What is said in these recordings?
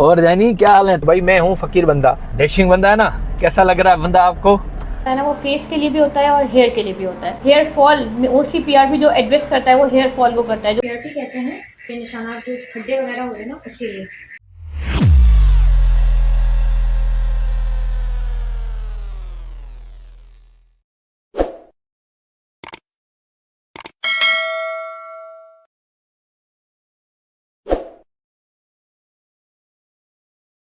और जानी क्या हाल है? तो भाई मैं हूँ फकीर बंदा, डैशिंग बंदा है ना। कैसा लग रहा है बंदा आपको? है ना, वो फेस के लिए भी होता है और हेयर के लिए भी होता है। हेयर फॉल मोस्टली पीआरपी जो एड्रेस करता है वो हेयर फॉल को करता है, जो पीआरपी कहते हैं ये निशानात जो खड्डे वगैरह हो रहे हैं ना उसके लिए।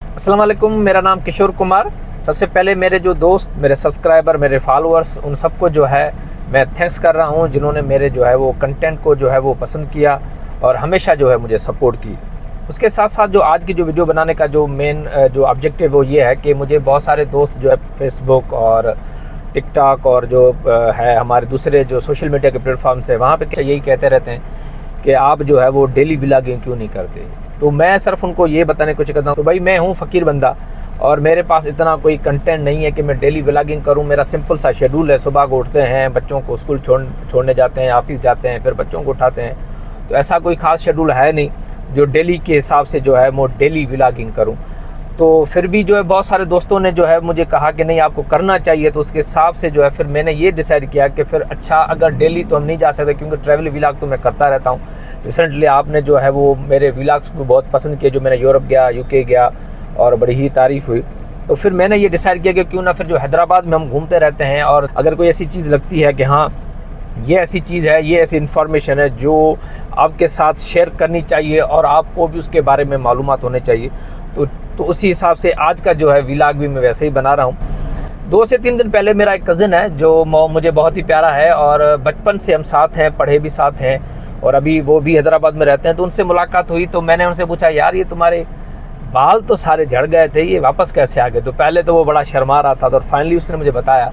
अस्सलाम वालेकुम, मेरा नाम किशोर कुमार। सबसे पहले मेरे जो दोस्त, मेरे सब्सक्राइबर, मेरे फॉलोअर्स, उन सबको जो है मैं थैंक्स कर रहा हूँ जिन्होंने मेरे जो है वो कंटेंट को जो है वो पसंद किया और हमेशा जो है मुझे सपोर्ट की। उसके साथ साथ जो आज की जो वीडियो बनाने का जो मेन जो ऑब्जेक्टिव वो ये है कि मुझे बहुत सारे दोस्त जो है फेसबुक और टिकटॉक और जो है हमारे दूसरे जो सोशल मीडिया के प्लेटफॉर्म्स है वहाँ पे यही कहते रहते हैं कि आप जो है वो डेली व्लॉगिंग क्यों नहीं करते। तो मैं सिर्फ उनको ये बताने की कोशिश करता हूँ। तो भाई मैं हूँ फ़कीर बंदा और मेरे पास इतना कोई कंटेंट नहीं है कि मैं डेली व्लॉगिंग करूँ। मेरा सिंपल सा शेड्यूल है, सुबह को उठते हैं, बच्चों को स्कूल छोड़ने जाते हैं, ऑफिस जाते हैं, फिर बच्चों को उठाते हैं। तो ऐसा कोई ख़ास शेड्यूल है नहीं जो डेली के हिसाब से जो है मैं डेली व्लॉगिंग करूँ। तो फिर भी जो है बहुत सारे दोस्तों ने जो है मुझे कहा कि नहीं आपको करना चाहिए। तो उसके हिसाब से जो है फिर मैंने ये डिसाइड किया कि फिर अच्छा अगर डेली तो हम नहीं जा सकते क्योंकि ट्रैवल व्लॉग तो मैं करता रहता हूँ। रिसेंटली आपने जो है वो मेरे व्लॉग्स को बहुत पसंद किए, जो मैंने यूरोप गया, यूके गया और बड़ी ही तारीफ़ हुई। तो फिर मैंने ये डिसाइड किया कि क्यों ना फिर जो हैदराबाद में हम घूमते रहते हैं और अगर कोई ऐसी चीज़ लगती है कि हाँ ये ऐसी चीज़ है, ये ऐसी इन्फॉर्मेशन है जो आपके साथ शेयर करनी चाहिए और आपको भी उसके बारे में मालूमात होने चाहिए, तो उसी हिसाब से आज का जो है व्लॉग भी मैं वैसे ही बना रहा हूँ। 2 से 3 दिन पहले मेरा एक कज़न है जो मुझे बहुत ही प्यारा है और बचपन से हम साथ हैं, पढ़े भी साथ हैं और अभी वो भी हैदराबाद में रहते हैं। तो उनसे मुलाकात हुई तो मैंने उनसे पूछा, यार ये तुम्हारे बाल तो सारे झड़ गए थे, ये वापस कैसे आ गए? तो पहले तो वो बड़ा शर्मा रहा था। तो फाइनली उसने मुझे बताया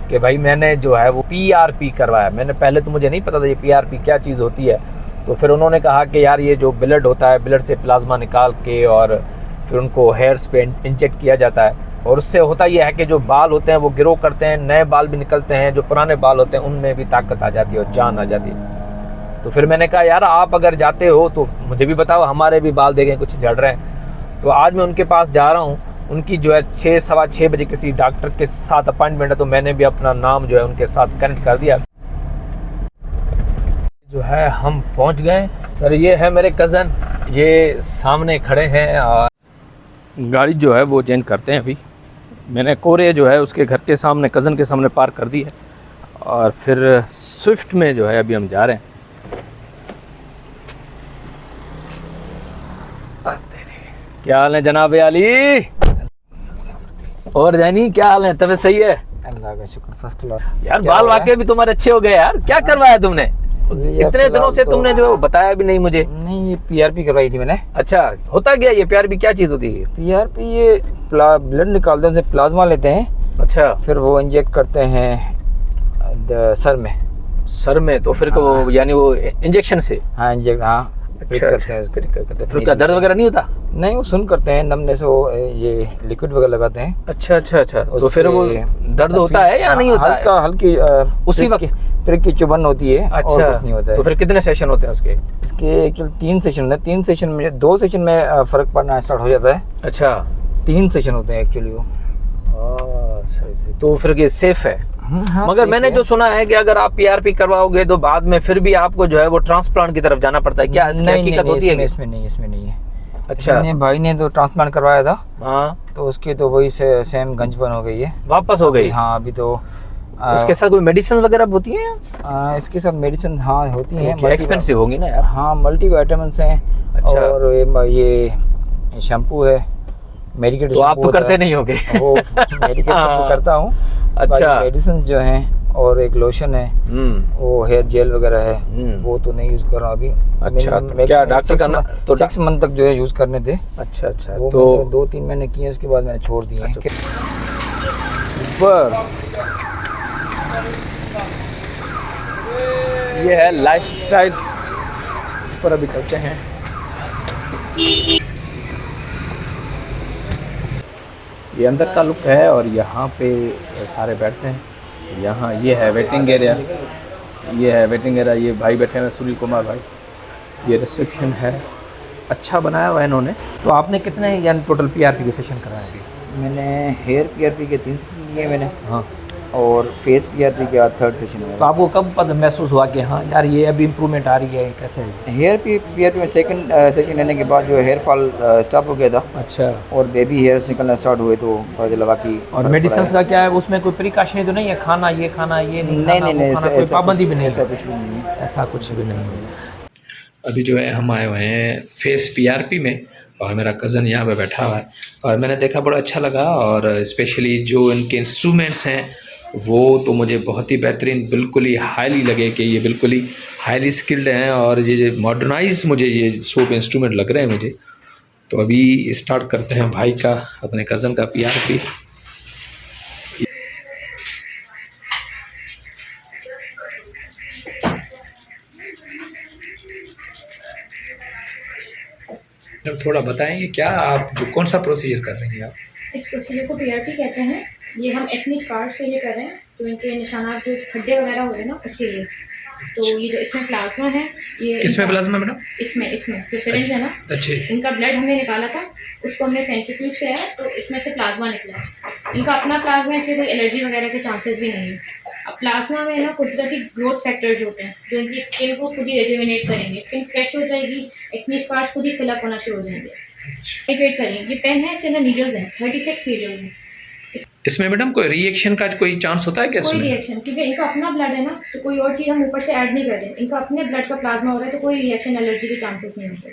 कि भाई मैंने जो है वो PRP करवाया। मैंने पहले तो मुझे नहीं पता था ये PRP क्या चीज़ होती है। तो फिर उन्होंने कहा कि यार ये जो ब्लड होता है, ब्लड से प्लाज्मा निकाल के और फिर उनको हेयर्स पे इंजेक्ट किया जाता है और उससे होता यह है कि जो बाल होते हैं वो ग्रो करते हैं, नए बाल भी निकलते हैं, जो पुराने बाल होते हैं उनमें भी ताकत आ जाती है और जान आ जाती है। तो फिर मैंने कहा यार आप अगर जाते हो तो मुझे भी बताओ, हमारे भी बाल देखें कुछ झड़ रहे हैं। तो आज मैं उनके पास जा रहा हूँ। उनकी जो है 6 सवा 6 बजे किसी डॉक्टर के साथ अपॉइंटमेंट है। तो मैंने भी अपना नाम जो है उनके साथ कनेक्ट कर दिया। जो है हम पहुँच गए। सर ये है मेरे कज़न, ये सामने खड़े हैं और गाड़ी जो है वो चेंज करते हैं। अभी मैंने कोरे जो है उसके घर के सामने, कज़न के सामने पार्क कर दी है और फिर स्विफ्ट में जो है अभी हम जा रहे हैं। क्या हाल है जनाब अली? और जानी क्या हाल है? तबीयत सही है? अल्लाह का शुक्र, फर्स्ट क्लास। यार बाल वाकई भी तुम्हारे अच्छे हो गए यार। क्या करवाया तुमने? इतने दिनों से तुमने जो बताया भी नहीं मुझे। नहीं, ये PRP करवाई थी मैंने। अच्छा, होता क्या ये PRP? क्या चीज़ होती है? PRP ये ब्लड निकालते हैं, उनसे प्लाज्मा लेते हैं। अच्छा, फिर वो इंजेक्ट करते हैं सर में। सर में? तो फिर वो यानी वो इंजेक्शन से? हाँ इंजेक्ट, हाँ अच्छा, करते हैं उसको। फिर उसका दर्द वगैरह नहीं होता? नहीं, वो सुन करते हैं, नमने से वो ये लिक्विड वगैरह लगाते हैं। अच्छा अच्छा अच्छा। तो फिर वो दर्द होता है या नहीं होता? हल्का हल्की उसी वक्त फिर की चुभन होती है। अच्छा, और कुछ नहीं होता है। तो फिर कितने सेशन होते हैं उसके? इसके एक्चुअली 3 सेशन है। 3 सेशन में 2 सेशन में फर्क पड़ना स्टार्ट हो जाता है। अच्छा, 3 सेशन होते हैं एक्चुअली वो। सही सही। तो फिर ये सेफ है? हाँ, मगर मैंने जो सुना है कि अगर आप PRP करवाओगे तो बाद में फिर भी आपको जो है वो ट्रांसप्लांट की तरफ जाना पड़ता है। क्या इसकी हकीकत होती है? इसमें नहीं है। अच्छा, मेरे भाई ने तो ट्रांसप्लांट करवाया था। हाँ, तो उसकी तो वही से सेम गंजपन हो गई है, वापस हो गई? हाँ अभी तो उसके साथ कोई मेडिसिन वगैरह होती हैं? इसके साथ मेडिसिन हाँ होती हैं। एक्सपेंसिव होगी ना यार। हाँ, मल्टी विटामिन्स हैं। अच्छा। और ये शैम्पू है, मेडिकेट। तो आप तो करते नहीं होगे? वो मेडिकेट शैम्पू करता हूँ। अच्छा, मेडिसिन जो हैं और एक लोशन है, वो हेयर जेल वगैरह है, वो तो नहीं यूज कर रहा अभी। अच्छा, तो क्या डॉक्टर का तो 6 मंथ तक जो है यूज करने थे। अच्छा अच्छा। वो तो 2-3 महीने किए, उसके बाद मैंने छोड़ दिए। ऊपर ये है लाइफ स्टाइल। ऊपर अभी चलते हैं। ये अंदर का लुक है और यहाँ पे सारे बैठते हैं। यहाँ ये है वेटिंग एरिया, ये भाई बैठे हैं सुनील कुमार भाई। ये रिसेप्शन है अच्छा बनाया हुआ है इन्होंने। तो आपने कितने यानी टोटल पीआरपी के सेशन कराए अभी? मैंने हेयर पीआरपी के 3 सेशन लिए मैंने, हाँ, और फेस पीआरपी का 3rd सेशन है। तो आपको कब पता महसूस हुआ कि हाँ यार ये अभी इम्प्रूवमेंट आ रही है, कैसे है? हेयर पीआरपी में 2nd सेशन लेने के बाद जो हेयर फॉल स्टॉप हो गया था, अच्छा, और बेबी हेयर्स निकलना स्टार्ट हुए, तो पता चला बाकी। और मेडिसिन का क्या है, उसमें कोई प्रिकॉशन तो नहीं है, खाना ये नहीं, कोई पाबंदी भी नहीं ऐसा है? कुछ भी नहीं है। ऐसा कुछ भी नहीं है। अभी जो है हम आए हुए हैं फेस पीआरपी में, और मेरा कज़न यहाँ पे बैठा हुआ है, और मैंने देखा बड़ा अच्छा लगा, और स्पेशली जो इनके इंस्ट्रूमेंट्स हैं वो तो मुझे बहुत ही बेहतरीन, बिल्कुल ही हाईली लगे कि ये बिल्कुल ही हाईली स्किल्ड हैं, और ये मॉडर्नाइज मुझे ये सोप इंस्ट्रूमेंट लग रहे हैं मुझे। तो अभी स्टार्ट करते हैं भाई का, अपने कज़न का पीआरपी। थोड़ा बताएंगे क्या आप, जो कौन सा प्रोसीजर कर रही हैं आप? इस प्रोसीजर को पीआरपी कहते हैं। ये हम एक्ने स्कार्स के लिए कर रहे हैं, जो इनके निशानात जो खड्डे वगैरह हो रहे हैं ना, उसके लिए। तो ये जो इसमें प्लाज्मा है, ये किसमें प्लाज्मा मैडम? इसमें जो सिरिंज है ना, अच्छे, इनका ब्लड हमने निकाला था, उसको हमने सेंट्रीफ्यूज किया है, तो इसमें से प्लाज्मा निकला है। इनका अपना प्लाज्मा है, इसलिए कोई एलर्जी वगैरह के चांसेस भी नहीं है। अब प्लाज्मा में ना कुदरती ग्रोथ फैक्टर्स होते हैं, जो इनकी स्किन को खुद ही रेजुविनेट करेंगे, स्किन फ्रेश हो जाएगी, एक्ने स्कार्स खुद ही फिलअप होना शुरू हो जाएंगे, हाइड्रेट करेंगे। ये पेन है, इसके अंदर नीडल्स हैं, 36 नीडल्स हैं। इसमें मैडम कोई रिएक्शन का कोई चांस होता है क्या? कोई रिएक्शन, क्योंकि इनका अपना ब्लड है ना, तो कोई और चीज़ हम ऊपर से ऐड नहीं कर रहे। इनका अपने ब्लड का प्लाज्मा हो रहा है, तो कोई रिएक्शन एलर्जी के चांसेस नहीं होते।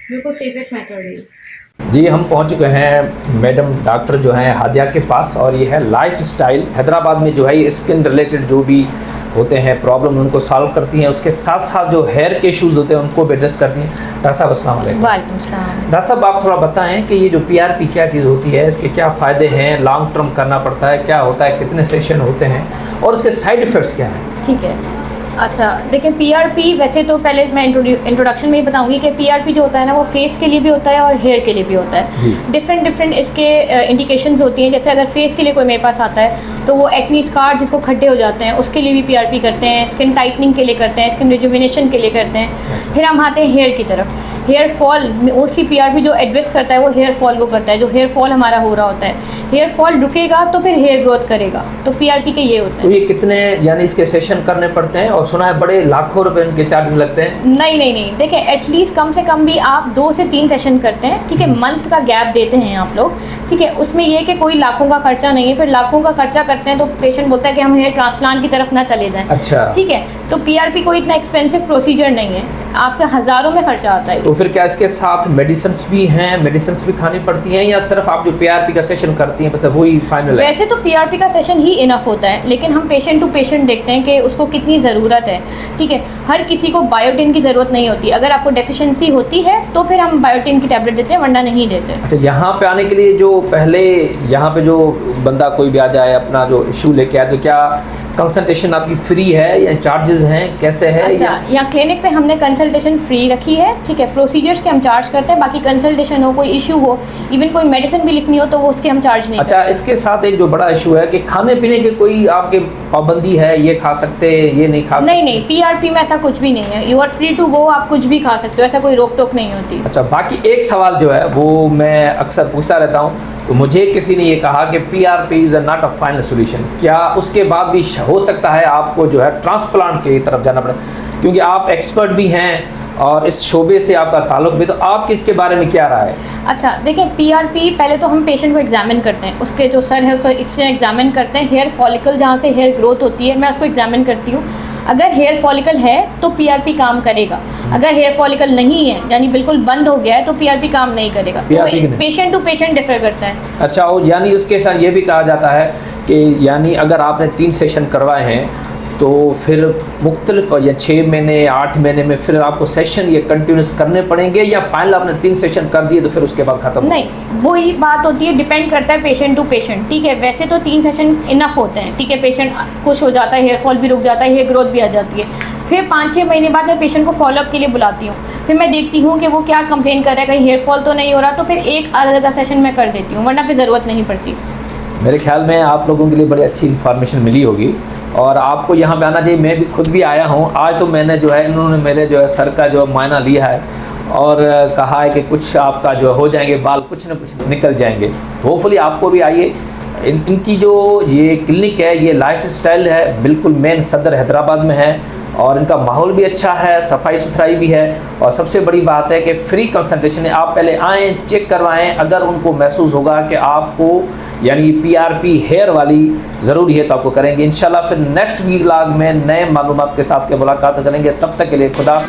बिल्कुल सेफेस्ट मेथड है। जी, हम पहुंच चुके हैं मैडम डॉक्टर जो हैं हादिया के पास, और ये है लाइफस्टाइल हैदराबाद में जो है ये स्किन रिलेटेड जो भी होते हैं प्रॉब्लम उनको सॉल्व करती हैं, उसके साथ साथ जो हेयर के इश्यूज़ होते हैं उनको भी एड्रेस करती हैं। डॉक्टर साहब अस्सलाम वालेकुम। वालेकुम सलाम। डॉक्टर साहब आप थोड़ा बताएं कि ये जो पीआरपी क्या चीज़ होती है, इसके क्या फ़ायदे हैं, लॉन्ग टर्म करना पड़ता है, क्या होता है, कितने सेशन होते हैं, और इसके साइड इफ़ेक्ट्स क्या हैं? ठीक है, अच्छा देखिए, पीआरपी वैसे तो पहले मैं इंट्रोडक्शन में ही बताऊंगी कि पीआरपी जो होता है ना, वो फेस के लिए भी होता है और हेयर के लिए भी होता है। डिफरेंट इसके इंडिकेशंस होती हैं। जैसे अगर फेस के लिए कोई मेरे पास आता है तो वो एक्नी स्कार जिसको खड्डे हो जाते हैं उसके लिए भी पीआरपी करते हैं, स्किन टाइटनिंग के लिए करते हैं, स्किन रिजुविनेशन के लिए करते हैं। फिर हम आते हैं हेयर की तरफ। हेयर फॉल मोस्टली पीआरपी जो एड्रेस करता है वो हेयर फॉल को करता है। जो हेयर फॉल हमारा हो रहा होता है, हेयर फॉल रुकेगा तो फिर हेयर ग्रोथ करेगा, तो पीआरपी के ये होता है। तो ये कितने यानी इसके सेशन करने पड़ते हैं? और सुना है बड़े लाखों रुपए इनके चार्जेस लगते हैं। नहीं, देखिए एटलीस्ट कम से कम भी आप 2 से 3 सेशन करते हैं, ठीक है, मंथ का गैप देते हैं आप लोग, ठीक है। उसमें ये कि कोई लाखों का खर्चा नहीं है। फिर लाखों का खर्चा करते हैं तो पेशेंट बोलता है कि हम हेयर ट्रांसप्लांट की तरफ ना चले जाएं। अच्छा, ठीक है, तो पीआरपी कोई इतना एक्सपेंसिव प्रोसीजर नहीं है, आपका हज़ारों में खर्चा आता है। तो फिर क्या इसके साथ मेडिसिन भी हैं, मेडिसिन भी खानी पड़ती हैं, या सिर्फ आप जो पीआरपी का सेशन करती हैं बस वही फाइनल है? वैसे तो पीआरपी का सेशन ही इनफ होता है, लेकिन हम पेशेंट टू पेशेंट देखते हैं कि उसको कितनी ज़रूरत है, ठीक है। हर किसी को बायोटिन की ज़रूरत नहीं होती। अगर आपको डेफिशिएंसी होती है तो फिर हम बायोटिन की टैबलेट देते हैं, वरना नहीं देते। अच्छा, यहाँ पे आने के लिए जो पहले यहाँ पे जो बंदा कोई भी आ जाए अपना जो इशू लेके आए, तो क्या कंसल्टेशन आपकी फ्री है या चार्जेस हैं, कैसे है? अच्छा, यहाँ क्लिनिक पे हमने कंसल्टेशन फ्री रखी है, ठीक है। प्रोसीजर्स के हम चार्ज करते हैं, बाकी कंसल्टेशन हो, कोई इशू हो, इवन कोई मेडिसिन भी लिखनी हो तो वो उसके हम चार्ज नहीं अच्छा, इसके साथ एक जो बड़ा इशू है कि खाने पीने के कोई आपके पाबंदी है, ये खा सकते ये नहीं खा सकते? नहीं, पीआरपी में ऐसा कुछ भी नहीं है। You are free to go, आप कुछ भी खा सकते हो, ऐसा कोई रोक टोक नहीं होती। अच्छा, बाकी एक सवाल जो है वो मैं अक्सर पूछता रहता हूँ, तो मुझे किसी ने ये कहा कि PRP is not a final solution. क्या उसके बाद भी हो सकता है आपको जो है ट्रांसप्लांट की तरफ जाना पड़े? क्योंकि आप एक्सपर्ट भी हैं और इस शोबे से आपका ताल्लुक भी, तो आपकी इसके बारे में क्या राय है? अच्छा देखिए, पीआरपी पहले तो हम पेशेंट को एग्जामिन करते हैं, उसके जो सर है उसको एग्जामिन करते हैं। हेयर फॉलिकल जहाँ से हेयर ग्रोथ होती है मैं उसको एग्जामिन करती हूँ। अगर हेयर फॉलिकल है तो पीआरपी काम करेगा, अगर हेयर फॉलिकल नहीं है यानी बिल्कुल बंद हो गया है तो पीआरपी काम नहीं करेगा। तो पेशेंट टू पेशेंट डिफर करता है। अच्छा, और यानी उसके साथ ये भी कहा जाता है कि यानी अगर आपने 3 सेशन करवाए हैं तो फिर मुख्तलिफ या 6 महीने 8 महीने में फिर आपको सेशन ये कंटिन्यूस करने पड़ेंगे, या फाइनल आपने 3 सेशन कर दिए तो फिर उसके बाद ख़त्म? नहीं, वही बात होती है, डिपेंड करता है पेशेंट टू पेशेंट, ठीक है। वैसे तो 3 सेशन इनफ होते हैं, ठीक है। पेशेंट खुश हो जाता है, हेयर फॉल भी रुक जाता है, हेयर ग्रोथ भी आ जाती है। फिर 5-6 महीने बाद मैं पेशेंट को फॉलोअप के लिए बुलाती हूँ। फिर मैं देखती हूँ कि वो क्या कंप्लेन कर रहा है, कहीं हेयर फॉल तो नहीं हो रहा, तो फिर एक आधा सेशन मैं कर देती हूँ, वरना फिर ज़रूरत नहीं पड़ती। मेरे ख्याल में आप लोगों के लिए बड़ी अच्छी इन्फॉर्मेशन मिली होगी और आपको यहाँ पे आना चाहिए। मैं भी खुद भी आया हूँ आज, तो मैंने जो है इन्होंने मेरे जो है सर का जो मायना लिया है और कहा है कि कुछ आपका जो हो जाएंगे बाल, कुछ न कुछ निकल जाएंगे। तो होपफुली आपको भी आइए। इनकी जो ये क्लिनिक है, ये लाइफ स्टाइल है, बिल्कुल मेन सदर हैदराबाद में है और इनका माहौल भी अच्छा है, सफाई सुथराई भी है और सबसे बड़ी बात है कि फ्री कंसल्टेशन है। आप पहले आएँ, चेक करवाएं, अगर उनको महसूस होगा कि आपको यानी PRP हेयर वाली ज़रूरी है तो आपको करेंगे इंशाल्लाह। फिर नेक्स्ट व्लॉग में नए मालूमात के साथ के मुलाकात करेंगे। तब तक के लिए खुदा।